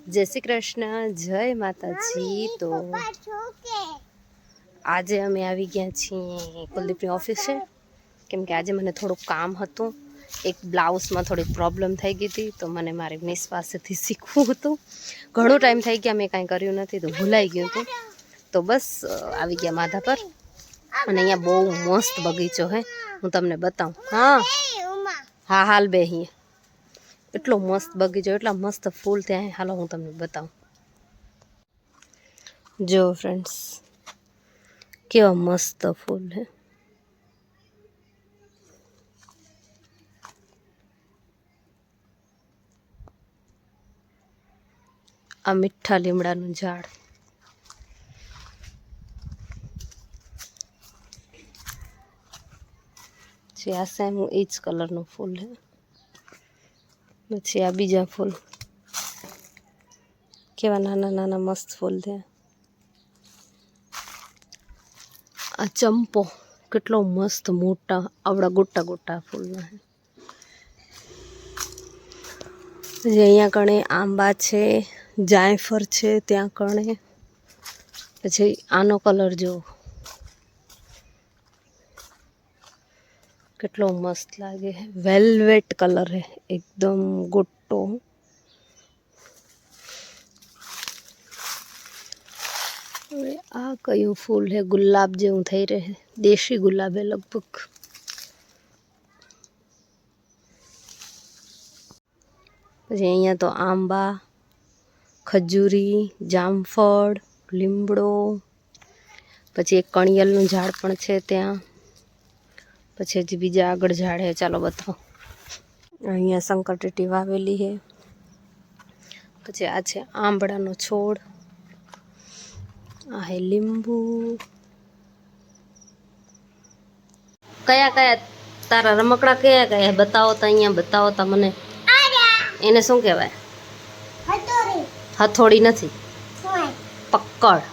जय श्री कृष्ण, जय माताजी। तो आज अमे आवी गया छीए कुलदीपनी ऑफिसे, केम के आज मने थोड़ું काम હતું। एक ब्लाउज में थोड़ी प्रॉब्लम थई गई थी, तो मने मारी मिस पासेथी शीखવું હતું। ઘણો ટાઈમ થઈ ગયા મેં કાંઈ કર્યું નથી, તો ભૂલાઈ ગયું હતું। તો બસ આવી ગયા માધા પર, અને અહીંયા બહુ મસ્ત બગીચો હે, હું તમને બતાવું। હા હા હાલ બેહીએ, એટલો મસ્ત બગીચો, એટલા મસ્ત ફૂલ ત્યાં હે। હાલો હું તમને બતાવું। જો ફ્રેન્ડ્સ, કેવા મસ્ત ફૂલ હે। આ મીઠા લીમડાનું ઝાડ, આ સેમ એ જ કલરનું ફૂલ હે। પછી આ બીજા ફૂલ, કેવા નાના નાના મસ્ત ફૂલ છે। આ ચંપો કેટલો મસ્ત મોટા આવડા ગોટા ગોટા ફૂલના છે। પછી અહીંયા કણે આંબા છે, જાયફળ છે ત્યાં કણે। પછી આનો કલર જો કેટલો મસ્ત લાગે है, वेलवेट कलर है, एकदम गोटो। आ कયું फूल है, गुलाब जेवुं थई रहे, देशी गुलाब है लगभग। પછી અહીંયા તો આંબા, ખજૂરી, જામફળ, લીમડો, પછી એક કણિયલનું ઝાડ પણ છે ત્યાં। પછી હજી બીજા આગળ ઝાડ હે, ચાલો બતાવો। અહીંયા શંકરટેટી વાવેલી હે। પછી આ છે આંબળાનો છોડ, આ હે લીંબુ। કયા કયા તારા રમકડા કયા કયા બતાવો તો, અહીંયા બતાવો તો મને। એને શું કહેવાય? હથોડી નથી, પક્કડ।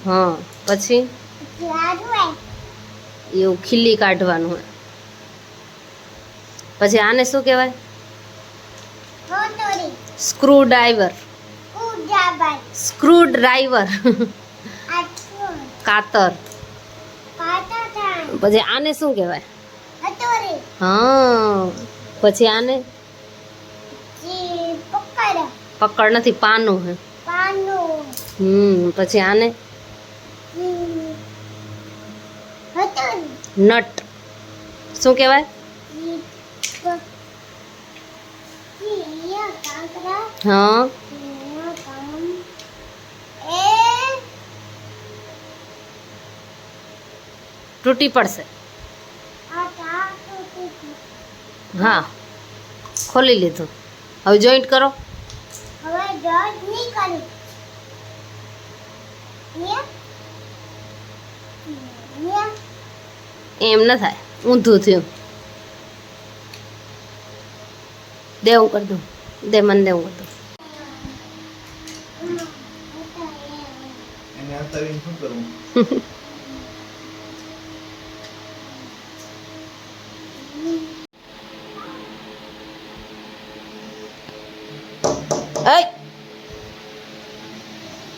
હા, પછી એવું ખીલી કાઢવાનું હોય। પછી આને શું કહેવાય? સ્ક્રૂ ડ્રાઈવર, સ્ક્રૂ ડ્રાઈવર, કાતર। પછી આને શું કહેવાય? હા, પછી આને પકડ નથી, પાનું હે। પછી આને નટ, શું કહેવાય? હા, તૂટી પડશે। હા, ખોલી લીધું, હવે જોઈન્ટ કરો। એમ ન થાય, ઊંધું થયું। દેવું કરી દઉં, દે મને દેવું કરી દઉં। Hey!